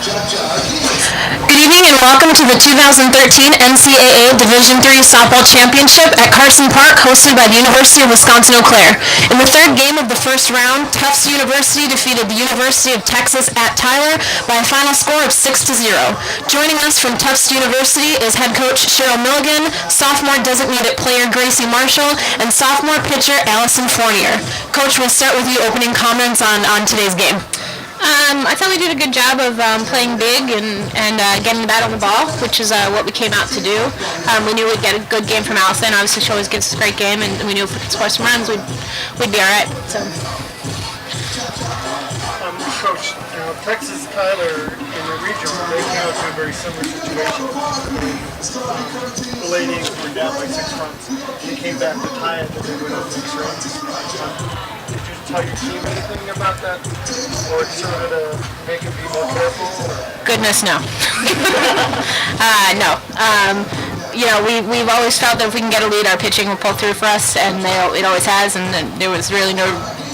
Good evening and welcome to the 2013 NCAA Division III Softball Championship at Carson Park, hosted by the University of Wisconsin-Eau Claire. In the third game of the first round, Tufts University defeated the University of Texas at Tyler by a final score of 6-0. Joining us from Tufts University is head coach Cheryl Milligan, sophomore designated player Gracie Marshall, and sophomore pitcher Allison Fournier. Coach, we'll start with you opening comments on today's game. I thought we did a good job of playing big and getting the bat on the ball, which is what we came out to do. We knew we'd get a good game from Allison. Obviously, she always gives us a great game, and we knew if we could score some runs, we'd be all right. So. Coach, Texas Tyler in the region, they came out to a very similar situation. The ladies were down by 6 runs. They came back to tie it, and they went up 6 runs. Did you tell your team anything about that? Or sort of to make them be more careful? Goodness, no. No. We've always felt that if we can get a lead, our pitching will pull through for us, and it always has, and there was really no,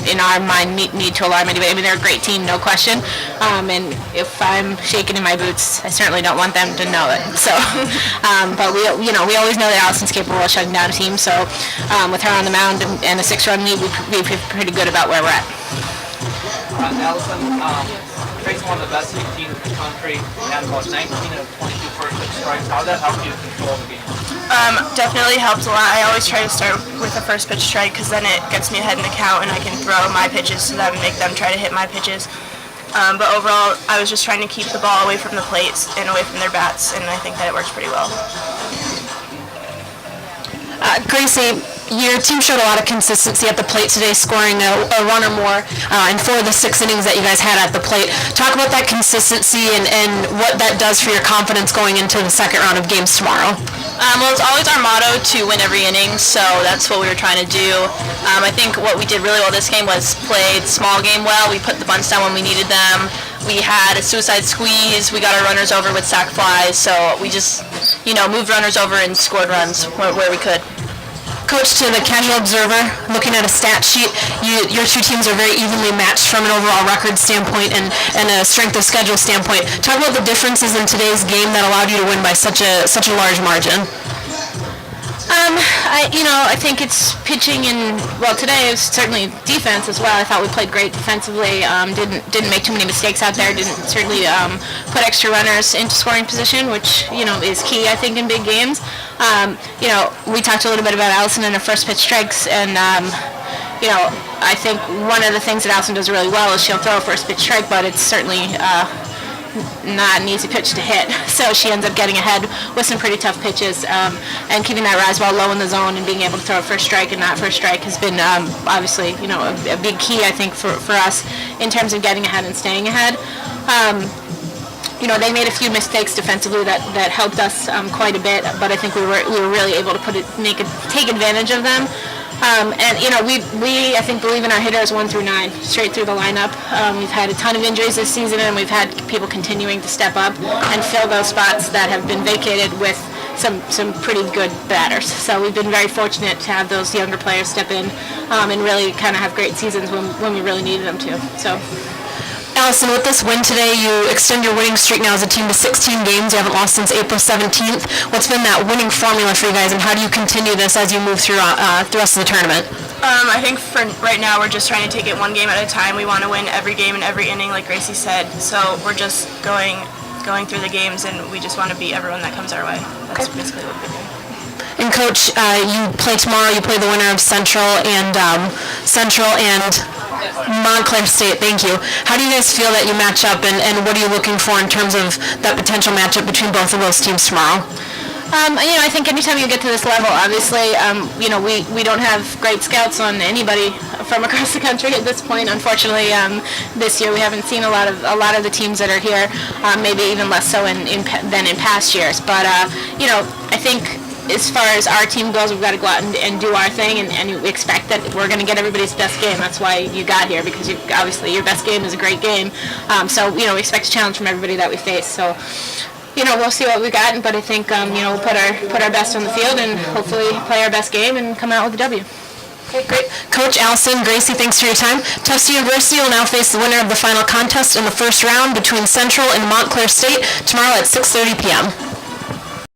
in our mind, need to alarm anybody. I mean, they're a great team, no question, and if I'm shaking in my boots, I certainly don't want them to know it. So, but we always know that Allison's capable of shutting down a team, so with her on the mound and a 6-run lead, we feel pretty good about where we're at. Allison, facing one of the best teams in the country, and about 19 of 22 first pitch strikes. How did that help you control the game? Definitely helps a lot. I always try to start with a first pitch strike because then it gets me ahead in the count and I can throw my pitches to them and make them try to hit my pitches. But overall, I was just trying to keep the ball away from the plates and away from their bats, and I think that it works pretty well. Gracie, your team showed a lot of consistency at the plate today, scoring a run or more in 4 of the 6 innings that you guys had at the plate. Talk about that consistency and what that does for your confidence going into the second round of games tomorrow. Well, it's always our motto to win every inning, so that's what we were trying to do. I think what we did really well this game was play the small game well. We put the bunts down when we needed them. We had a suicide squeeze. We got our runners over with sac flies, so we just, moved runners over and scored runs where we could. Coach, to the casual observer, looking at a stat sheet, your two teams are very evenly matched from an overall record standpoint and a strength of schedule standpoint. Talk about the differences in today's game that allowed you to win by such a large margin. I think it's pitching and, today it was certainly defense as well. I thought we played great defensively, didn't make too many mistakes out there, didn't certainly put extra runners into scoring position, which, is key, I think, in big games. We talked a little bit about Allison and her first pitch strikes, and, I think one of the things that Allison does really well is she'll throw a first pitch strike, but it's certainly not an easy pitch to hit. So she ends up getting ahead with some pretty tough pitches, and keeping that rise ball low in the zone and being able to throw a first strike and that first strike has been obviously a big key, I think, for us in terms of getting ahead and staying ahead. They made a few mistakes defensively that helped us quite a bit, but I think we were really able to take advantage of them. We I think believe in our hitters 1 through 9 straight through the lineup. We've had a ton of injuries this season, and we've had people continuing to step up and fill those spots that have been vacated with some pretty good batters. So we've been very fortunate to have those younger players step in and really kind of have great seasons when we really needed them to. So. Allison, with this win today, you extend your winning streak now as a team to 16 games. You haven't lost since April 17th. What's been that winning formula for you guys, and how do you continue this as you move through the rest of the tournament? I think for right now, we're just trying to take it one game at a time. We want to win every game and every inning, like Gracie said. So we're just going through the games, and we just want to beat everyone that comes our way. That's basically what we're doing. And Coach, you play tomorrow. You play the winner of Central and Montclair State. Thank you. How do you guys feel that you match up, and what are you looking for in terms of that potential matchup between both of those teams tomorrow? I think anytime you get to this level, obviously, we don't have great scouts on anybody from across the country at this point. Unfortunately, this year we haven't seen a lot of the teams that are here, maybe even less so than in past years. But I think as far as our team goes, we've got to go out and do our thing, and we expect that we're going to get everybody's best game. That's why you got here, because obviously your best game is a great game. So we expect a challenge from everybody that we face. So. We'll see what we got, but I think we'll put our best on the field and hopefully play our best game and come out with a W. Okay, great. Coach Allison, Gracie, thanks for your time. Tufts University will now face the winner of the final contest in the first round between Central and Montclair State tomorrow at 6:30 p.m.